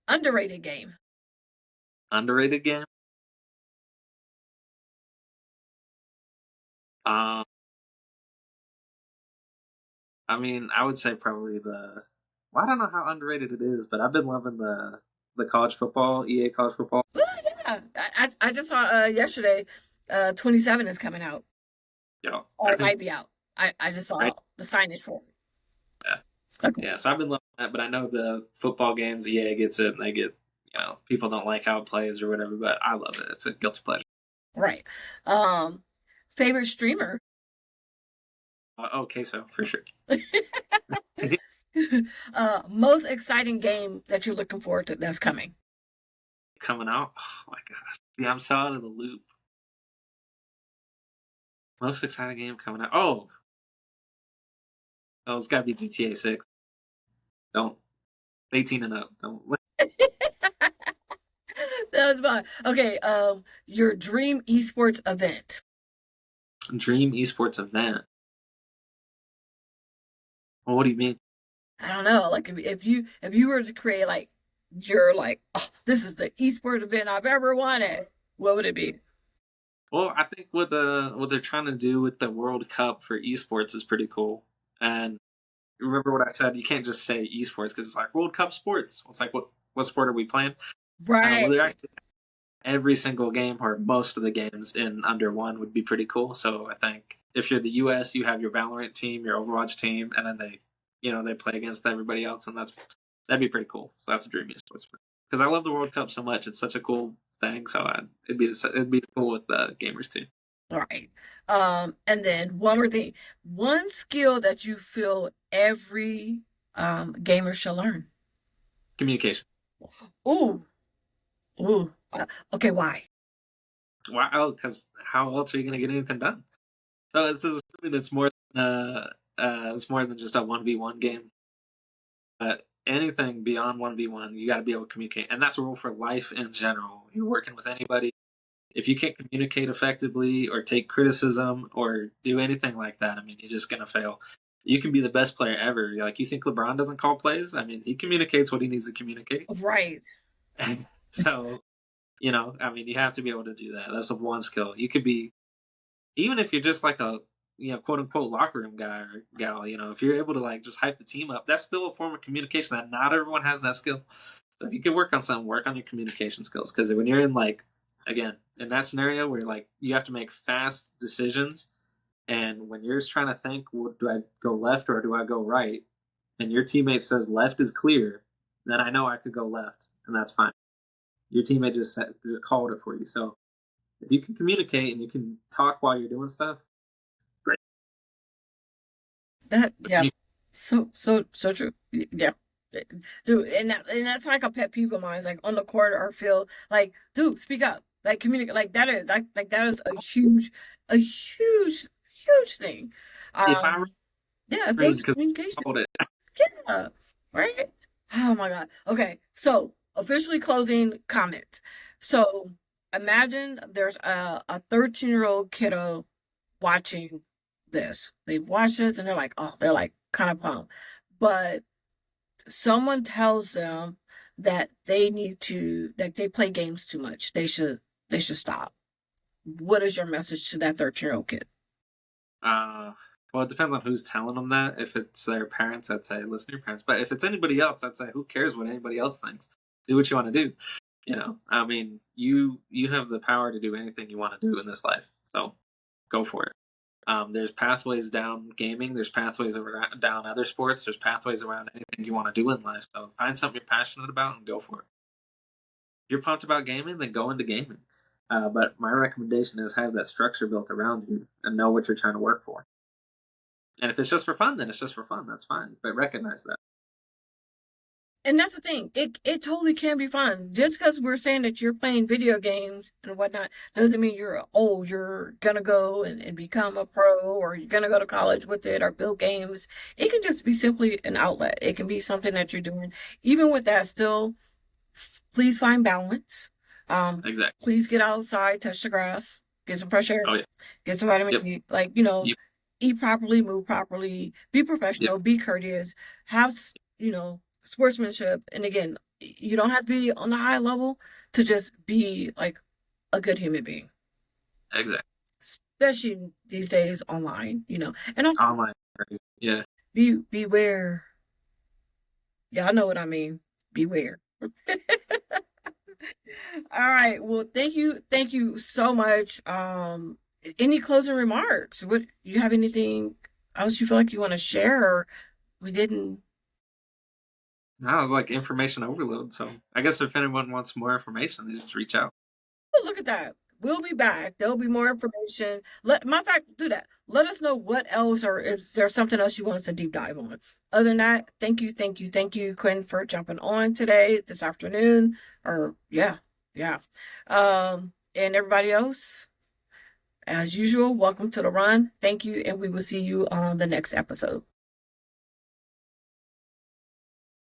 Underrated game. Underrated game. Um, I mean, I would say probably the. Well, I don't know how underrated it is, but I've been loving the college football, EA college football. Oh, yeah. I just saw yesterday 27 is coming out. Yo, Or I it think might be out. I just right. saw the signage for Yeah, it. Okay. yeah. So I've been loving that, but I know the football games, EA gets it, and they get people don't like how it plays or whatever, but I love it. It's a guilty pleasure. Right. Um Favorite streamer? Okay, so for sure. Most exciting game that you're looking forward to that's coming. Coming out. Oh my gosh. Yeah, I'm so out of the loop. Most exciting game coming out. Oh, it's got to be GTA 6. Don't 18 and up. Don't. That's fine. Okay, your dream esports event. Dream esports event. Well, what do you mean? I don't know. Like if you were to create like you're like, oh, this is the esports event I've ever wanted, what would it be? Well, I think what they're trying to do with the World Cup for esports is pretty cool. And remember what I said? You can't just say esports because it's like World Cup sports. It's like what sport are we playing? Well, they're Right. actually every single game or most of the games in under one would be pretty cool. So I think if you're the US, you have your Valorant team, your Overwatch team, and then they play against everybody else, and that'd be pretty cool. So that's a dream esports because I love the World Cup so much. It's such a cool thing. So it'd be cool with the gamers too. All right. And then one more thing. One skill that you feel every gamer should learn. Communication. Ooh, ooh. Okay, why? Wow, because how else are you going to get anything done? So it's assuming it's more than just a 1v1 game. But anything beyond 1v1, you got to be able to communicate, and that's a rule for life in general. You're working with anybody. If you can't communicate effectively or take criticism or do anything like that, I mean, you're just gonna fail. You can be the best player ever. Like, you think LeBron doesn't call plays? I mean, he communicates what he needs to communicate. Right. And so, I mean, you have to be able to do that. That's the one skill. You could be, even if you're just like a, quote unquote locker room guy or gal, if you're able to like just hype the team up, that's still a form of communication that not everyone has that skill. So if you can work on something, work on your communication skills. Because when you're in like, again, in that scenario where like you have to make fast decisions, and when you're just trying to think, well, do I go left or do I go right? And your teammate says left is clear, then I know I could go left, and that's fine. Your teammate just called it for you. So if you can communicate and you can talk while you're doing stuff, great. That But yeah. So true. Yeah. Dude, and that's like a pet peeve of mine. Is like on the court or field, like, dude, speak up. Like communicate like that is a huge thing. if I Um yeah, it builds because communication. called it, Yeah. Right? Oh my God. Okay. So officially closing comments. So imagine there's a 13-year-old kiddo watching this. They've watched this and they're like kind of pumped. But someone tells them that that they play games too much. They should stop. What is your message to that 13-year-old kid? uh, well, it depends on who's telling them that. If it's their parents, I'd say listen to your parents. But if it's anybody else, I'd say who cares what anybody else thinks? Do what you want to do. I mean, you have the power to do anything you want to do in this life. So go for it. There's pathways down gaming. There's pathways down other sports. There's pathways around anything you want to do in life. So find something you're passionate about and go for it. If you're pumped about gaming, then go into gaming. But my recommendation is have that structure built around you and know what you're trying to work for. And if it's just for fun, then it's just for fun. That's fine. But recognize that. And that's the thing. It totally can be fun. Just because we're saying that you're playing video games and whatnot doesn't mean you're gonna go and become a pro or you're gonna go to college with it or build games. It can just be simply an outlet. It can be something that you're doing. Even with that, still, please find balance. Um, Exactly. please get outside, touch the grass, get some fresh air, Oh yeah. get some vitamin Yep. D. Like, Yep. eat properly, move properly, be Yep. professional, be courteous, have, sportsmanship. And again, you don't have to be on the high level to just be like a good human being, Exactly. especially these days online. And also Online. Yeah. beware. Yeah, I know what I mean. Beware. All right. Well, thank you so much. Any closing remarks? What you have anything else you feel like you want to share or we didn't? That was like information overload. So I guess if anyone wants more information, they just reach out. Oh, look at that. We'll be back. There'll be more information. Matter of fact, do that. Let us know what else or if there's something else you want us to deep dive on. Other than that, thank you, Quinn, for jumping on today, this afternoon. Or yeah, yeah. And everybody else, as usual, welcome to the run. Thank you, and we will see you on the next episode.